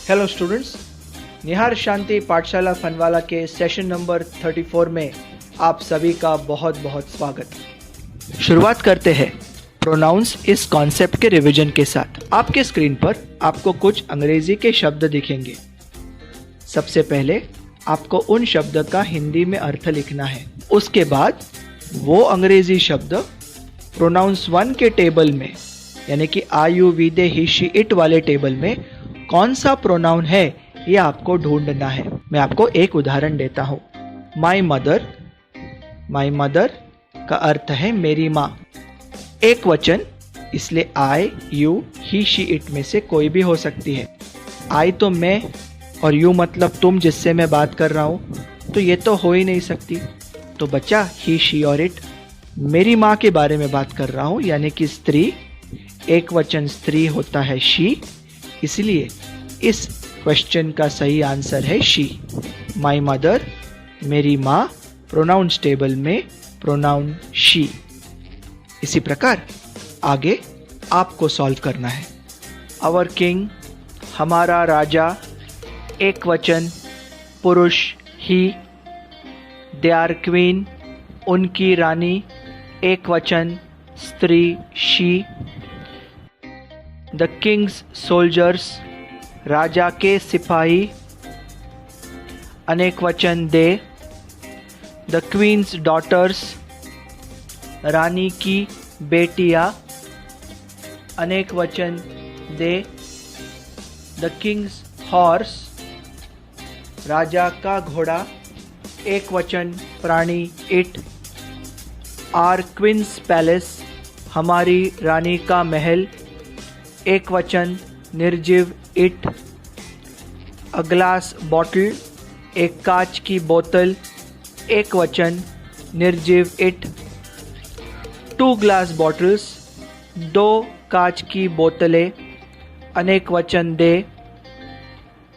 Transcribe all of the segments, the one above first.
Hello students, निहार शांति पाठशाला फनवाला के session number 34 में आप सभी का बहुत बहुत स्वागत। शुरुआत करते हैं प्रोनाउंस इस कॉन्सेप्ट के रिवीजन के साथ। आपके स्क्रीन पर आपको कुछ अंग्रेजी के शब्द दिखेंगे। सबसे पहले आपको उन शब्द का हिंदी में अर्थ लिखना है। उसके बाद वो अंग्रेजी शब्द प्रोनाउंस 1 के टेबल में, यानी कि I you we they he she it वाले टेबल में कौन सा प्रोनाउन है ये आपको ढूंढना है। मैं आपको एक उदाहरण देता हूँ। माई मदर का अर्थ है मेरी माँ। एक वचन, इसलिए आई यू ही शी इट में से कोई भी हो सकती है। आई तो मैं और यू मतलब तुम जिससे मैं बात कर रहा हूँ, तो ये तो हो ही नहीं सकती। तो बच्चा ही शी और इट। मेरी माँ के बारे में बात कर रहा हूँ, यानी कि स्त्री। एक वचन स्त्री होता है शी, इसलिए इस क्वेश्चन का सही आंसर है शी। माई मदर, मेरी माँ, प्रोनाउंस टेबल में प्रोनाउन शी। इसी प्रकार आगे आपको सॉल्व करना है। आवर किंग, हमारा राजा। एक वचन पुरुष ही। दे आर क्वीन, उनकी रानी। एक वचन स्त्री शी। द किंग्स सोल्जर्स, राजा के सिपाही। अनेक वचन दे। द क्वींस डॉटर्स, रानी की बेटियां। अनेक वचन दे। द किंग्स हॉर्स, राजा का घोड़ा। एक वचन प्राणी इट। आर क्वींस पैलेस, हमारी रानी का महल। एक वचन निर्जीव इट। अ ग्लास बॉटल, एक कांच की बोतल। एक वचन निर्जीव इट। 2 ग्लास बॉटल्स, 2 कांच की बोतलें। अनेक वचन दे।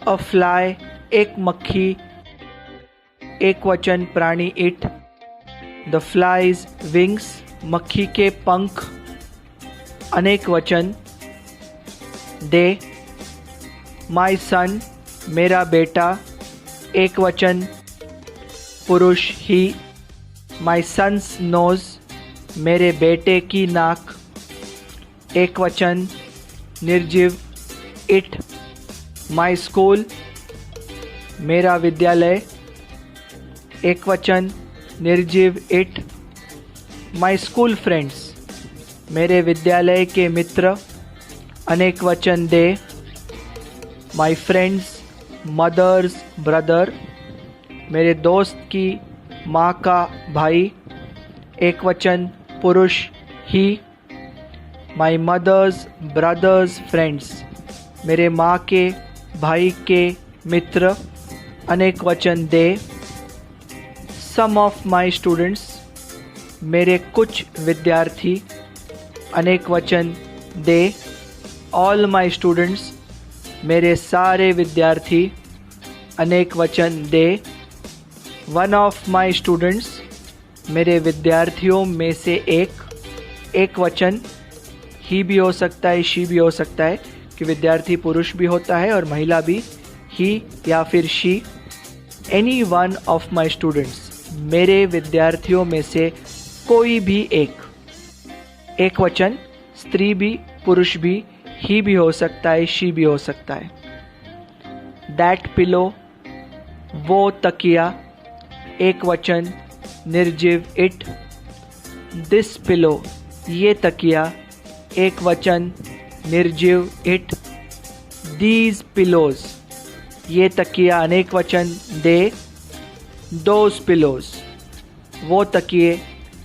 अ फ्लाई, एक मक्खी। एक वचन प्राणी इट। द फ्लाइज विंग्स, मक्खी के पंख। अनेक वचन दे। माई सन, मेरा बेटा। एक वचन पुरुष ही। माई सन्स नोज, मेरे बेटे की नाक। एक वचन निर्जीव इट। माई स्कूल, मेरा विद्यालय। एक वचन निर्जीव इट। माई स्कूल फ्रेंड्स, मेरे विद्यालय के मित्र। अनेक वचन दे। माई फ्रेंड्स मदर्स ब्रदर, मेरे दोस्त की माँ का भाई। एक वचन पुरुष ही। माई मदर्स ब्रदर्स फ्रेंड्स, मेरे माँ के भाई के मित्र। अनेक वचन दे। सम ऑफ माई स्टूडेंट्स, मेरे कुछ विद्यार्थी। अनेक वचन दे। ऑल माई स्टूडेंट्स, मेरे सारे विद्यार्थी। अनेक वचन दे। वन ऑफ माई स्टूडेंट्स, मेरे विद्यार्थियों में से एक। एक वचन ही भी हो सकता है, शी भी हो सकता है, कि विद्यार्थी पुरुष भी होता है और महिला भी, ही या फिर she. Any one of my students, मेरे विद्यार्थियों में से कोई भी एक। एक वचन स्त्री भी पुरुष भी, ही भी हो सकता है, शी भी हो सकता है। दैट पिलो, वो तकिया। एक वचन निर्जीव इट। दिस पिलो, ये तकिया। एक वचन निर्जीव इट। दीज पिलोज, ये तकिया। अनेक वचन दे। दोज पिलोज, वो तकिए।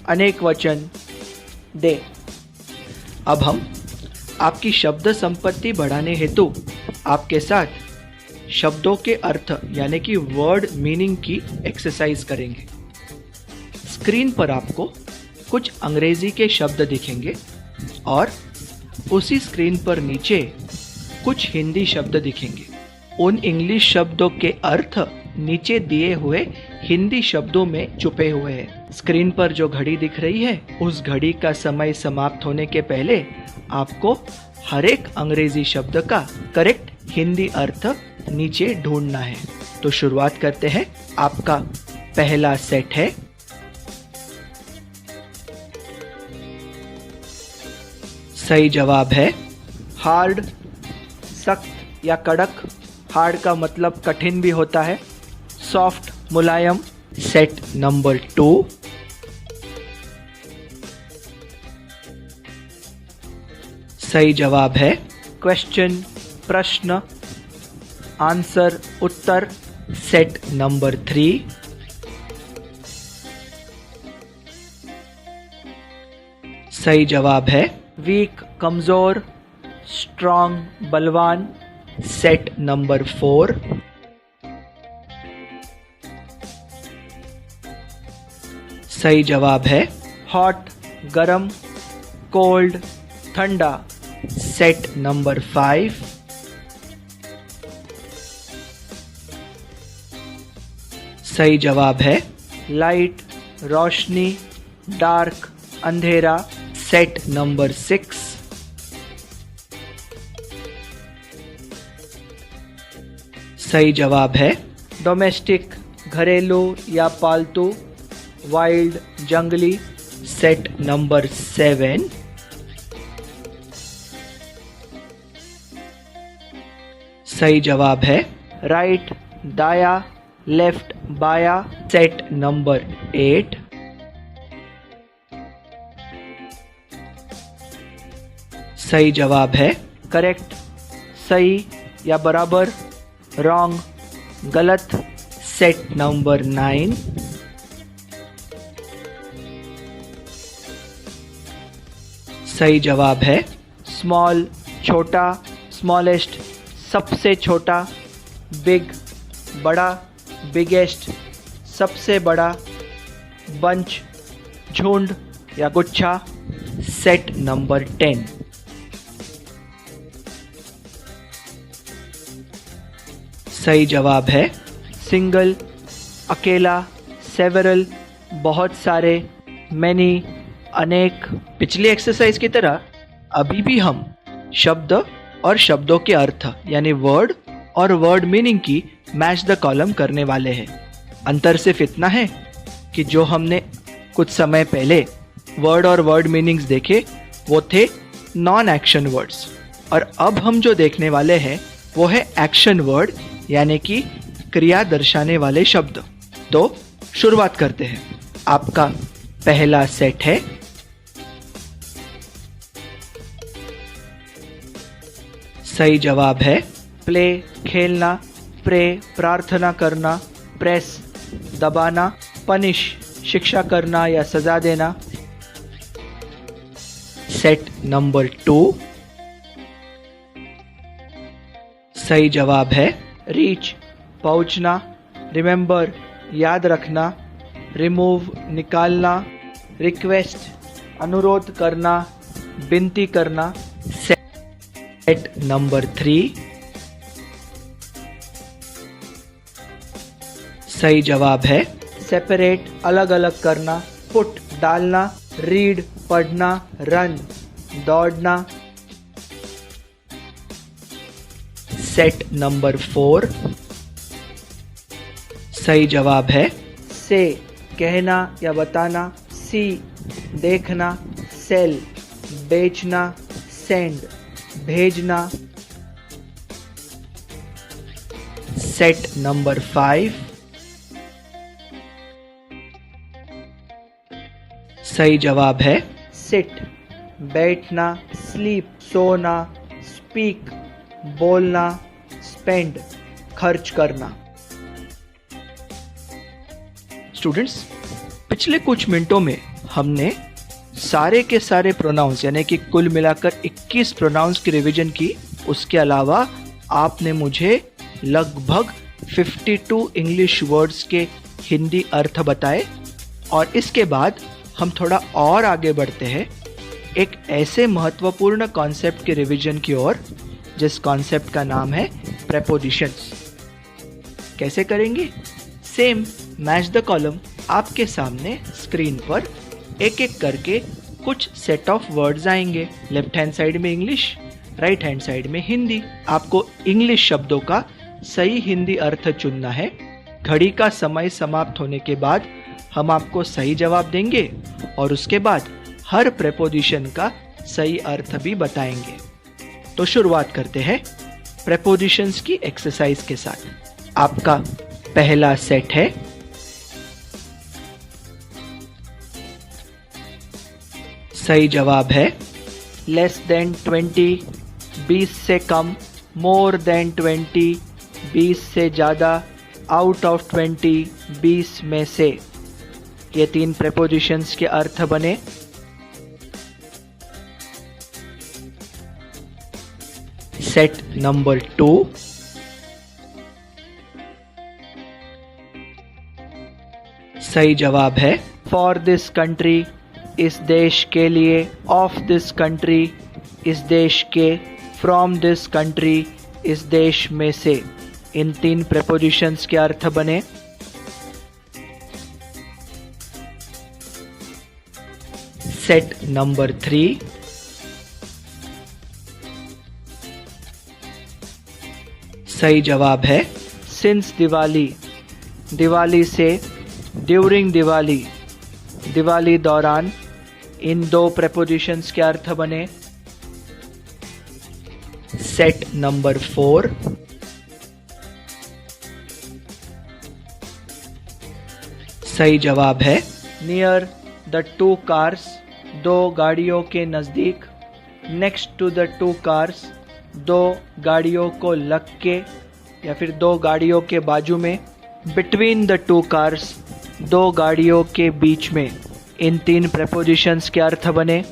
अनेक वचन दे। अब हम आपकी शब्द संपत्ति बढ़ाने हेतु आपके साथ शब्दों के अर्थ यानी कि वर्ड मीनिंग की एक्सरसाइज करेंगे। स्क्रीन पर आपको कुछ अंग्रेजी के शब्द दिखेंगे और उसी स्क्रीन पर नीचे कुछ हिंदी शब्द दिखेंगे। उन इंग्लिश शब्दों के अर्थ नीचे दिए हुए हिंदी शब्दों में छुपे हुए हैं। स्क्रीन पर जो घड़ी दिख रही है, उस घड़ी का समय समाप्त होने के पहले आपको हर एक अंग्रेजी शब्द का करेक्ट हिंदी अर्थ नीचे ढूंढना है। तो शुरुआत करते हैं। आपका पहला सेट है सही जवाब है हार्ड, सख्त या कड़क। हार्ड का मतलब कठिन भी होता है। सॉफ्ट, मुलायम। सेट नंबर 2 सही जवाब है क्वेश्चन, प्रश्न। आंसर, उत्तर। सेट नंबर 3 सही जवाब है वीक, कमजोर। स्ट्रॉन्ग, बलवान। सेट नंबर 4 सही जवाब है हॉट, गरम। कोल्ड, ठंडा। सेट नंबर 5 सही जवाब है लाइट, रोशनी। डार्क, अंधेरा। सेट नंबर 6 सही जवाब है डोमेस्टिक, घरेलू या पालतू। वाइल्ड, जंगली। सेट नंबर 7 सही जवाब है राइट, दाया। लेफ्ट, बाया। सेट नंबर 8 सही जवाब है करेक्ट, सही या बराबर। रॉन्ग, गलत। सेट नंबर 9 सही जवाब है स्मॉल, छोटा। स्मॉलेस्ट, सबसे छोटा। बिग, बड़ा। बिगेस्ट, सबसे बड़ा। बंच, झुंड या गुच्छा। सेट नंबर 10 सही जवाब है सिंगल, अकेला। सेवरल, बहुत सारे। मैनी, अनेक। पिछली एक्सरसाइज की तरह अभी भी हम शब्द और शब्दों के अर्थ यानी वर्ड और वर्ड मीनिंग की मैच द कॉलम करने वाले हैं। अंतर सिर्फ इतना है कि जो हमने कुछ समय पहले वर्ड और वर्ड मीनिंग्स देखे वो थे नॉन एक्शन वर्ड्स, और अब हम जो देखने वाले हैं वो है एक्शन वर्ड यानी कि क्रिया दर्शाने वाले शब्द। तो शुरुआत करते हैं। आपका पहला सेट है सही जवाब है प्ले, खेलना। प्रे, प्रार्थना करना। प्रेस, दबाना। पनिश, शिक्षा करना या सजा देना। सेट नंबर 2 सही जवाब है रीच, पहुंचना। रिमेंबर, याद रखना। रिमूव, निकालना। रिक्वेस्ट, अनुरोध करना, विनती करना। सेट नंबर 3 सही जवाब है सेपरेट, अलग अलग करना। पुट, डालना। रीड, पढ़ना। रन, दौड़ना। सेट नंबर 4 सही जवाब है से, कहना या बताना। सी, देखना। सेल, बेचना। सेंड, भेजना। सेट नंबर 5 सही जवाब है सिट, बैठना। स्लीप, सोना। स्पीक, बोलना। स्पेंड, खर्च करना। स्टूडेंट्स, पिछले कुछ मिनटों में हमने सारे के सारे प्रोनाउंस यानी कि कुल मिलाकर 21 प्रोनाउंस की रिवीजन की। उसके अलावा आपने मुझे लगभग 52 इंग्लिश वर्ड्स के हिंदी अर्थ बताए। और इसके बाद हम थोड़ा और आगे बढ़ते हैं एक ऐसे महत्वपूर्ण कॉन्सेप्ट के रिवीजन की ओर जिस कॉन्सेप्ट का नाम है प्रेपोजिशंस। कैसे करेंगे? Same match the column. आपके सामने स्क्रीन पर एक एक करके कुछ सेट ऑफ वर्ड्स आएंगे। लेफ्ट हैंड साइड में इंग्लिश, राइट हैंड साइड में हिंदी। आपको इंग्लिश शब्दों का सही हिंदी अर्थ चुनना है। घड़ी का समय समाप्त होने के बाद हम आपको सही जवाब देंगे और उसके बाद हर प्रेपोजिशन का सही अर्थ भी बताएंगे। तो शुरुआत करते हैं प्रेपोजिशंस की एक्सरसाइज के साथ। आपका पहला सेट है सही जवाब है लेस देन 20, 20 से कम, मोर देन 20, 20 से ज़्यादा, आउट ऑफ 20, 20 में से। ये 3 प्रेपोजिशंस के अर्थ बने। सेट नंबर 2, सही जवाब है फॉर दिस कंट्री, इस देश के लिए, ऑफ दिस कंट्री, इस देश के, फ्रॉम दिस कंट्री, इस देश में से। इन 3 प्रेपोजिशंस के अर्थ बने। सेट नंबर 3, सही जवाब है सिंस दिवाली, दिवाली से, ड्यूरिंग दिवाली, दिवाली दौरान। इन 2 प्रेपोजिशंस के अर्थ बने। सेट नंबर 4, सही जवाब है नियर द 2 कार्स, 2 गाड़ियों के नजदीक, नेक्स्ट टू द 2 कार्स, 2 गाड़ियों को लग के या फिर 2 गाड़ियों के बाजू में, बिटवीन द 2 कार्स, 2 गाड़ियों के बीच में। इन 3 प्रेपोजिशंस के अर्थ बने।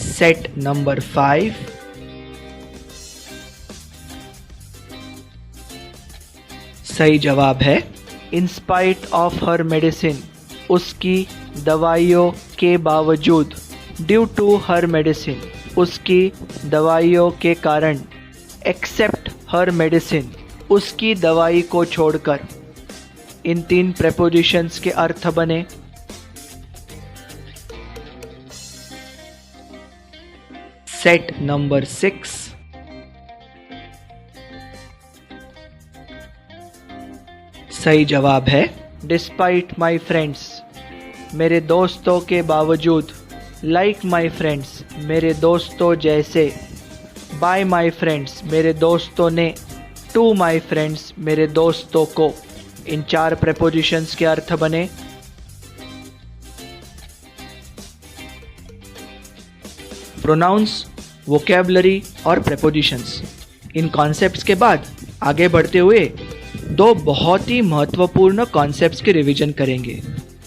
सेट नंबर 5, सही जवाब है in spite of her medicine, उसकी दवाइयों के बावजूद, ड्यू टू हर मेडिसिन, उसकी दवाइयों के कारण, एक्सेप्ट हर मेडिसिन, उसकी दवाई को छोड़कर। इन 3 प्रेपोजिशंस के अर्थ बने। सेट नंबर 6, सही जवाब है डिस्पाइट माई फ्रेंड्स, मेरे दोस्तों के बावजूद, लाइक माई फ्रेंड्स, मेरे दोस्तों जैसे, बाय माई फ्रेंड्स, मेरे दोस्तों ने, टू माई फ्रेंड्स, मेरे दोस्तों को। इन 4 प्रेपोजिशंस के अर्थ बने। प्रोनाउंस, वोकैबुलरी और प्रेपोजिशंस, इन कॉन्सेप्ट्स के बाद आगे बढ़ते हुए 2 बहुत ही महत्वपूर्ण कॉन्सेप्ट्स के रिवीजन करेंगे,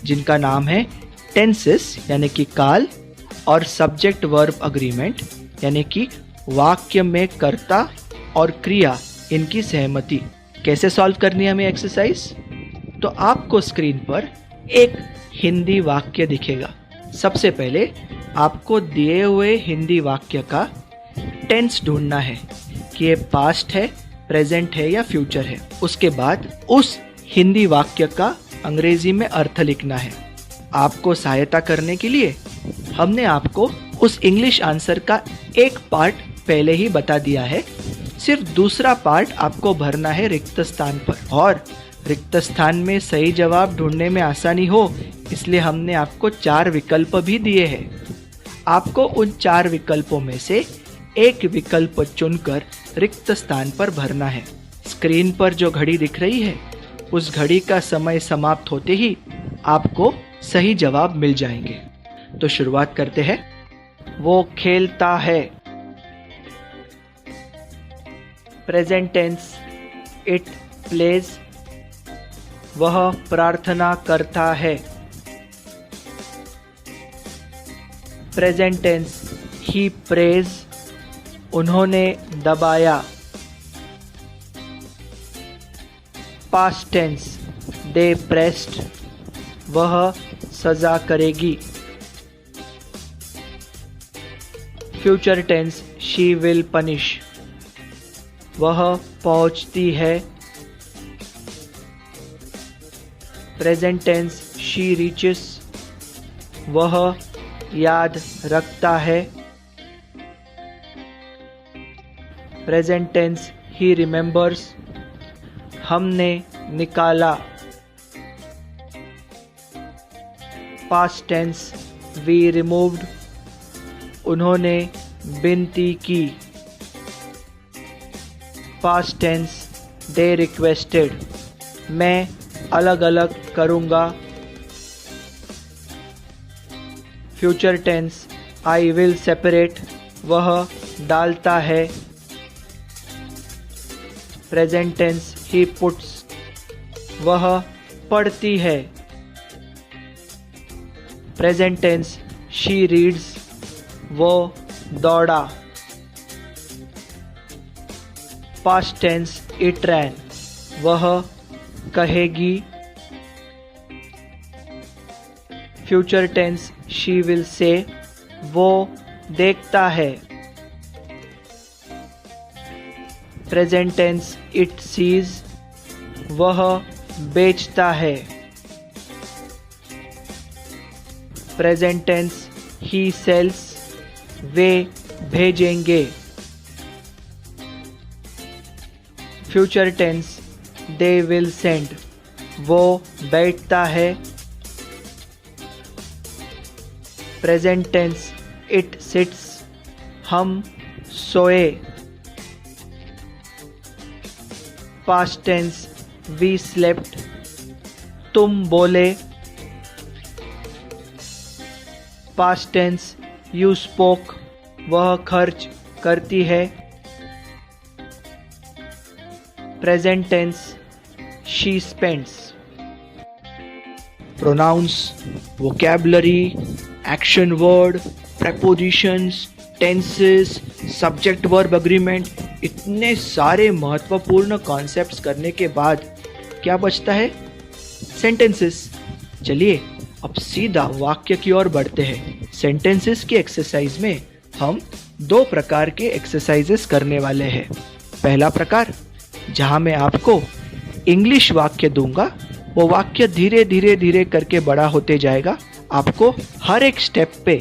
जिनका नाम है टेंसेस यानी कि काल, और सब्जेक्ट वर्ब अग्रीमेंट यानी कि वाक्य में कर्ता और क्रिया इनकी सहमति। कैसे सॉल्व करनी है हमें एक्सरसाइज? तो आपको स्क्रीन पर एक हिंदी वाक्य दिखेगा। सबसे पहले आपको दिए हुए हिंदी वाक्य का टेंस ढूंढना है कि ये पास्ट है, प्रेजेंट है या फ्यूचर है। उसके बाद उस हिंदी वाक्य का अंग्रेजी में अर्थ लिखना है। आपको सहायता करने के लिए हमने आपको उस इंग्लिश आंसर का एक पार्ट पहले ही बता दिया है। सिर्फ दूसरा पार्ट आपको भरना है रिक्त स्थान पर, और रिक्त स्थान में सही जवाब ढूंढने में आसानी हो इसलिए हमने आपको 4 विकल्प भी दिए हैं। आपको उन 4 विकल्पों में से एक विकल्प चुनकर रिक्त स्थान पर भरना है। स्क्रीन पर जो घड़ी दिख रही है उस घड़ी का समय समाप्त होते ही आपको सही जवाब मिल जाएंगे। तो शुरुआत करते हैं। वो खेलता है, प्रेजेंट टेंस, इट प्लेज। वह प्रार्थना करता है, प्रेजेंट टेंस, ही प्रेज। उन्होंने दबाया, पास्ट टेंस, दे प्रेस्ड। वह सजा करेगी, future tense, she will punish. वह पहुंचती है, प्रेजेंट टेंस, शी रीचेस। वह याद रखता है। प्रेजेंट टेंस ही रिमेंबर्स, हमने निकाला। पास्ट टेंस वी रिमूव्ड, उन्होंने विनती की। पास्ट टेंस दे रिक्वेस्टेड, मैं अलग अलग करूँगा। Future tense I will separate, वह डालता है। प्रेजेंट टेंस ही पुट्स, वह पढ़ती है। प्रेजेंट टेंस शी रीड्स, वो दौड़ा। पास्ट टेंस इट रैन, वह कहेगी। Future tense she will say, वो देखता है। प्रेजेंट टेंस इट सीज, वह बेचता है। प्रेजेंट टेंस ही सेल्स, वे भेजेंगे। Future tense they will send, वो बैठता है। प्रेजेंट टेंस इट सिट्स, हम सोए। पास्ट टेंस वी स्लेप्ट, तुम बोले। पास्ट टेंस यू स्पोक, वह खर्च करती है। Present tense she spends. Pronouns, vocabulary, action word, prepositions, tenses, subject verb agreement, इतने सारे महत्वपूर्ण कॉन्सेप्ट्स करने के बाद क्या बचता है? सेंटेंसेस। चलिए अब सीधा वाक्य की ओर बढ़ते हैं। सेंटेंसेस की एक्सरसाइज में हम 2 प्रकार के एक्सरसाइजेस करने वाले हैं। पहला प्रकार, जहां मैं आपको इंग्लिश वाक्य दूंगा, वो वाक्य धीरे धीरे धीरे करके बड़ा होते जाएगा। आपको हर एक स्टेप पे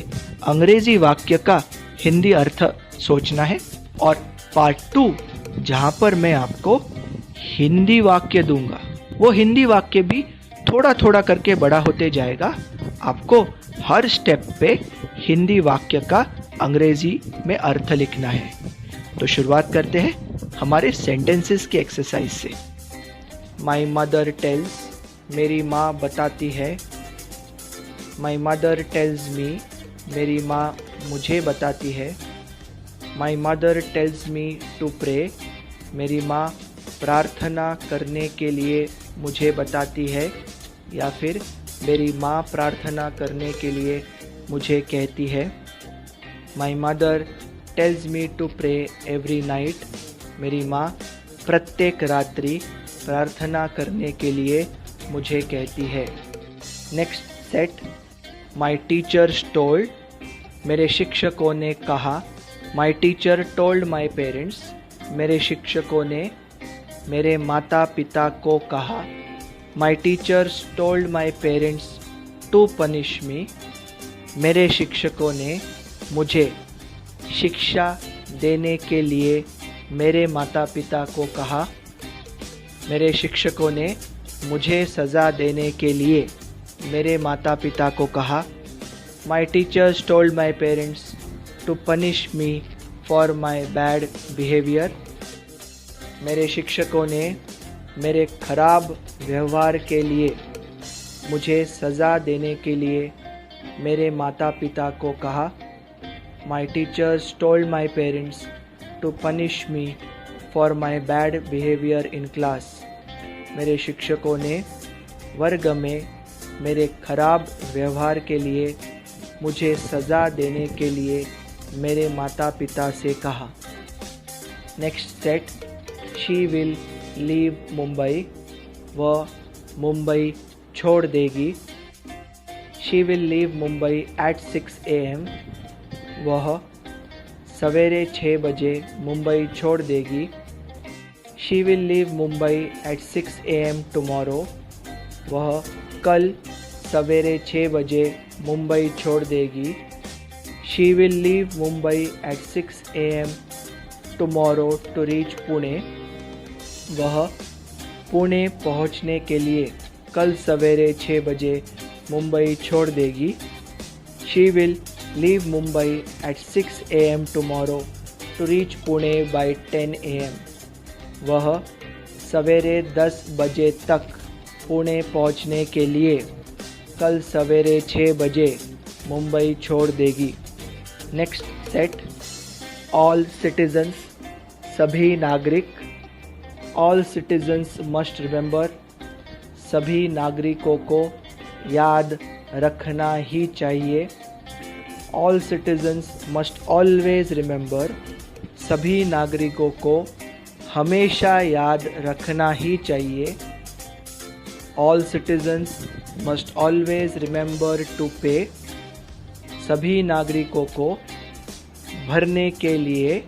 अंग्रेजी वाक्य का हिंदी अर्थ सोचना है। और पार्ट 2, जहां पर मैं आपको हिंदी वाक्य दूंगा, वो हिंदी वाक्य भी थोड़ा थोड़ा करके बड़ा होते जाएगा। आपको हर स्टेप पे हिंदी वाक्य का अंग्रेजी में अर्थ लिखना है। तो शुरुआत करते हैं हमारे सेंटेंसेस के एक्सरसाइज से। माई मदर टेल्स, मेरी माँ बताती है। माई मदर टेल्स मी, मेरी माँ मुझे बताती है। My mother tells me to pray, मेरी माँ प्रार्थना करने के लिए मुझे बताती है। या फिर मेरी माँ प्रार्थना करने के लिए मुझे कहती है। My mother tells me to pray every night, मेरी माँ प्रत्येक रात्रि प्रार्थना करने के लिए मुझे कहती है। Next set, my teachers told, मेरे शिक्षकों ने कहा। My teacher told my parents, मेरे शिक्षकों ने मेरे माता पिता को कहा। My teachers told my parents to punish me, मेरे शिक्षकों ने मुझे शिक्षा देने के लिए मेरे माता पिता को कहा। मेरे शिक्षकों ने मुझे सज़ा देने के लिए मेरे माता पिता को कहा। My teachers told my parents to punish me for my bad behaviour, मेरे शिक्षकों ने मेरे खराब व्यवहार के लिए मुझे सज़ा देने के लिए मेरे माता पिता को कहा। My teachers told my parents to punish me for my bad behaviour in class, मेरे शिक्षकों ने वर्ग में मेरे खराब व्यवहार के लिए मुझे सज़ा देने के लिए मेरे माता पिता से कहा। Next set, she will leave Mumbai, वह मुंबई छोड़ देगी। She will leave Mumbai at 6 AM, वह सवेरे 6 बजे मुंबई छोड़ देगी। She will leave Mumbai at 6 AM tomorrow, वह कल सवेरे 6 बजे मुंबई छोड़ देगी। She will leave Mumbai at 6 AM tomorrow to reach Pune. वह पुणे पहुंचने के लिए कल सवेरे 6 बजे मुंबई छोड़ देगी। She will leave Mumbai at 6 AM tomorrow to reach Pune by 10 AM। वह सवेरे 10 बजे तक पुणे पहुंचने के लिए कल सवेरे 6 बजे मुंबई छोड़ देगी। नेक्स्ट सेट, ऑल सिटीजन्स, सभी नागरिक। ऑल सिटीजन्स मस्ट रिमेंबर, सभी नागरिकों को याद रखना ही चाहिए। All citizens must always remember, सभी नागरिकों को हमेशा याद रखना ही चाहिए। All citizens must always remember to pay, सभी नागरिकों को भरने के लिए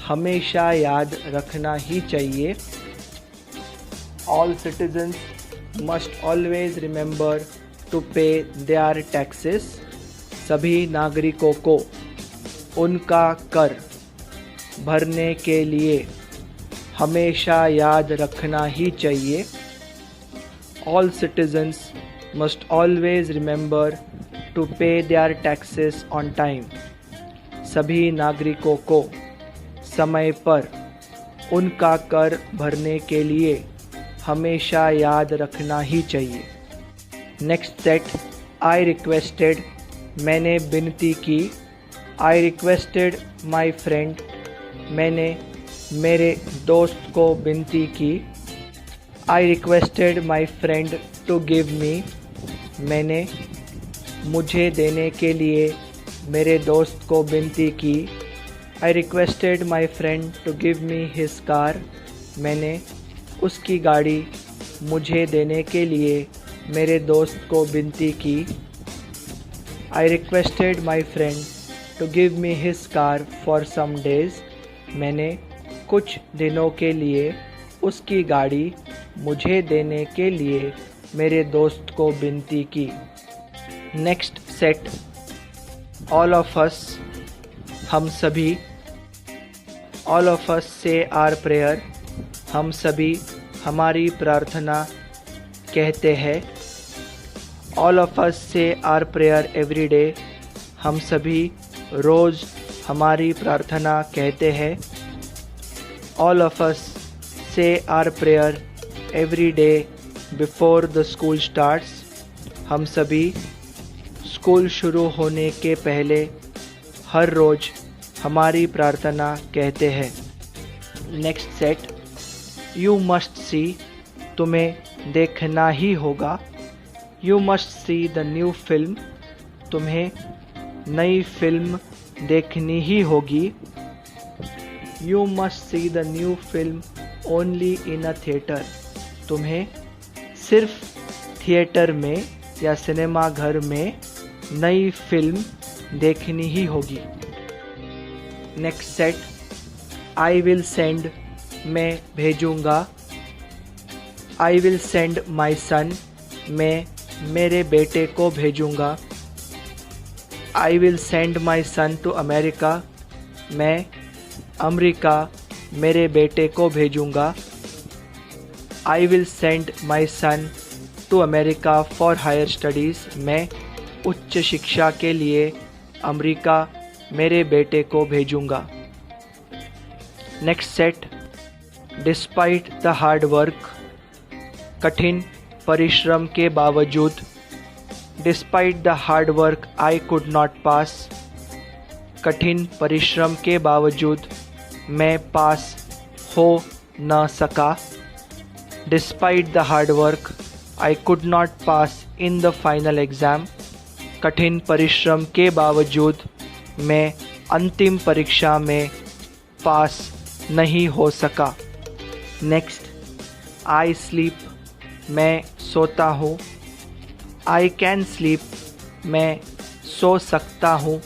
हमेशा याद रखना ही चाहिए। All citizens must always remember to pay their taxes, सभी नागरिकों को उनका कर भरने के लिए हमेशा याद रखना ही चाहिए। All citizens must always remember to pay their taxes on time. सभी नागरिकों को समय पर उनका कर भरने के लिए हमेशा याद रखना ही चाहिए। नेक्स्ट सेट, आई रिक्वेस्टेड, मैंने विनती की। आई रिक्वेस्टेड माई फ्रेंड, मैंने मेरे दोस्त को विनती की। I requested my friend to give me, मैंने मुझे देने के लिए मेरे दोस्त को विनती की। I requested my friend to give me his car, मैंने उसकी गाड़ी मुझे देने के लिए मेरे दोस्त को विनती की। I requested my friend to give me his car for some days, मैंने कुछ दिनों के लिए उसकी गाड़ी मुझे देने के लिए मेरे दोस्त को विनती की। नेक्स्ट सेट, ऑल ऑफ अस, हम सभी। ऑल ऑफ अस से आर प्रेयर, हम सभी हमारी प्रार्थना कहते हैं। ऑल ऑफ अस से आर प्रेयर एवरी डे, हम सभी रोज़ हमारी प्रार्थना कहते हैं। ऑल ऑफ अस से are prayer every day before the school starts, हम सभी स्कूल शुरू होने के पहले हर रोज़ हमारी प्रार्थना कहते हैं। Next set, you must see, तुम्हें देखना ही होगा। You must see the new film, तुम्हें नई फिल्म देखनी ही होगी। You must see the new film only in a theatre, तुम्हें सिर्फ थिएटर में या सिनेमा घर में नई फिल्म देखनी ही होगी। Next set, I will send, मैं भेजूँगा। आई विल सेंड माई सन, मैं मेरे बेटे को भेजूँगा। I will send my son to America, मैं अमेरिका मेरे बेटे को भेजूँगा। I will send my son to America for higher studies, मैं उच्च शिक्षा के लिए अमेरिका मेरे बेटे को भेजूँगा। Next set, despite the hard work, कठिन परिश्रम के बावजूद। Despite the hard work I could not pass, कठिन परिश्रम के बावजूद मैं पास हो न सका। Despite the hard work I could not pass in the final exam, कठिन परिश्रम के बावजूद मैं अंतिम परीक्षा में पास नहीं हो सका। नेक्स्ट, आई स्लीप, मैं सोता हूँ। आई कैन स्लीप, मैं सो सकता हूँ।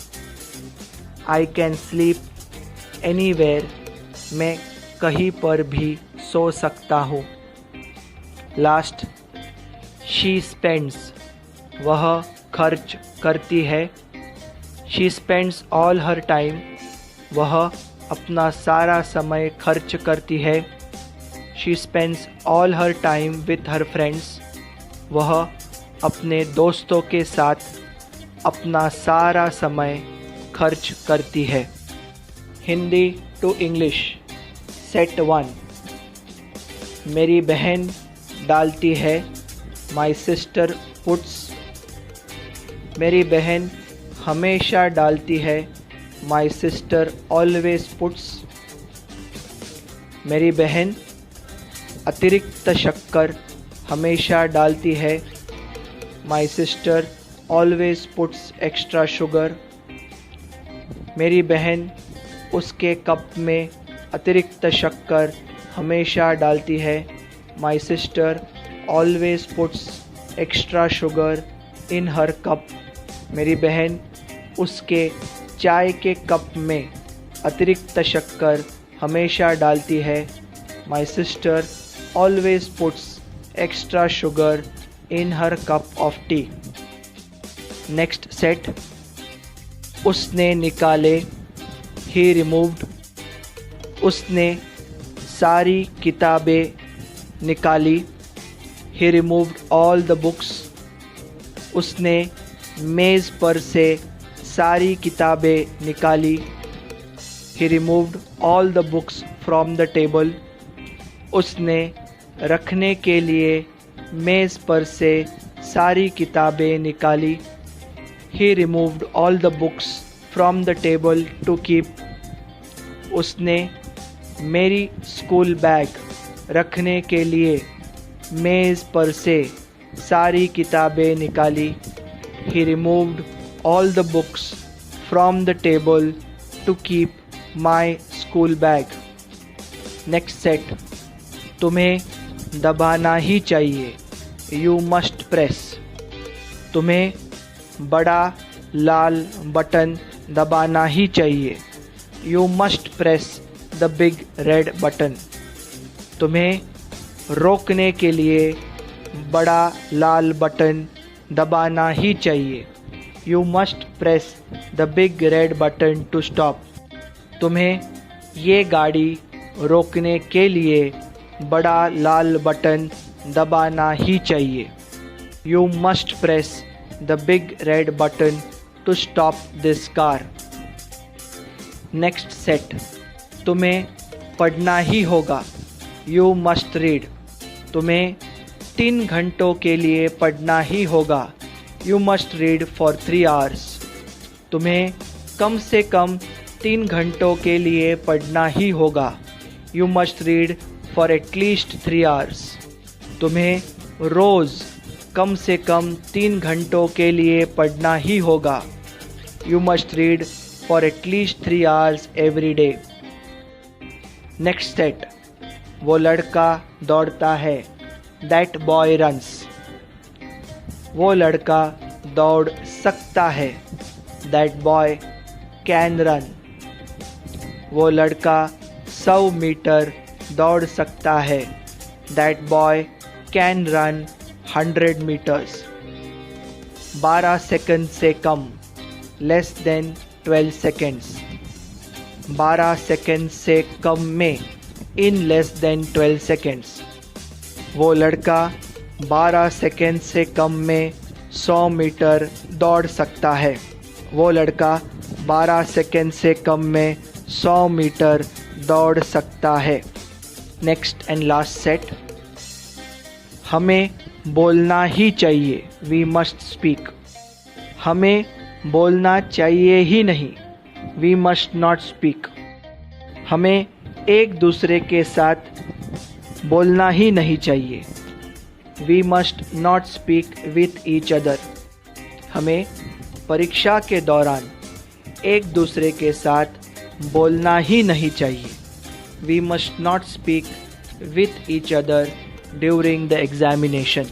आई कैन स्लीप एनीवेयर, मैं कहीं पर भी सो सकता हूँ। लास्ट, शी स्पेंड्स, वह खर्च करती है। She spends all her time, वह अपना सारा समय खर्च करती है। She spends all her time with her friends, वह अपने दोस्तों के साथ अपना सारा समय खर्च करती है। Hindi to English. सेट 1। मेरी बहन डालती है, माई सिस्टर पुट्स। मेरी बहन हमेशा डालती है, माई सिस्टर ऑलवेज पुट्स। मेरी बहन अतिरिक्त शक्कर हमेशा डालती है, my sister always puts extra sugar. मेरी बहन उसके कप में अतिरिक्त शक्कर हमेशा डालती है, my sister always puts extra sugar in her cup. मेरी बहन उसके चाय के कप में अतिरिक्त शक्कर हमेशा डालती है, my sister always puts extra sugar in her cup of tea. Next set. उसने निकाले, ही रिमूव्ड। उसने सारी किताबें निकाली, he removed all the books. उसने मेज़ पर से सारी किताबें निकाली, he removed all the books from the table. उसने रखने के लिए मेज़ पर से सारी किताबें निकाली, he removed all the books from the table to keep. उसने मेरी स्कूल बैग रखने के लिए मेज़ पर से सारी किताबें निकाली, he removed all the books from the table to keep my school bag. Next set. तुम्हें दबाना ही चाहिए, यू मस्ट प्रेस। तुम्हें बड़ा लाल बटन दबाना ही चाहिए, you must press the big red button. तुम्हें रोकने के लिए बड़ा लाल बटन दबाना ही चाहिए, you must press the big red button to stop. तुम्हें ये गाड़ी रोकने के लिए बड़ा लाल बटन दबाना ही चाहिए, you must press the big red button to stop this car. Next set. तुम्हें पढ़ना ही होगा, यू मस्ट रीड। तुम्हें 3 घंटों के लिए पढ़ना ही होगा, you must read for 3 hours। तुम्हें कम से कम 3 घंटों के लिए पढ़ना ही होगा, you must read for at least 3 hours। तुम्हें रोज़ कम से कम 3 घंटों के लिए पढ़ना ही होगा, you must read for at least 3 hours every day. Next set. वो लड़का दौड़ता है, दैट बॉय रन्स। वो लड़का दौड़ सकता है, दैट बॉय कैन रन। वो लड़का 100 मीटर दौड़ सकता है, that boy can run 100 meters। 12 second से कम, लेस देन 12 seconds। 12 सेकंड से कम में, इन लेस देन 12 seconds। वो लड़का 12 सेकंड से कम में 100 मीटर दौड़ सकता है। वो लड़का 12 सेकंड से कम में 100 मीटर दौड़ सकता है। Next and last set. हमें बोलना ही चाहिए, वी मस्ट स्पीक। हमें बोलना चाहिए ही नहीं, वी मस्ट नॉट स्पीक। हमें एक दूसरे के साथ बोलना ही नहीं चाहिए, we must not speak with each other. हमें परीक्षा के दौरान एक दूसरे के साथ बोलना ही नहीं चाहिए, we must not speak with each other during the examination.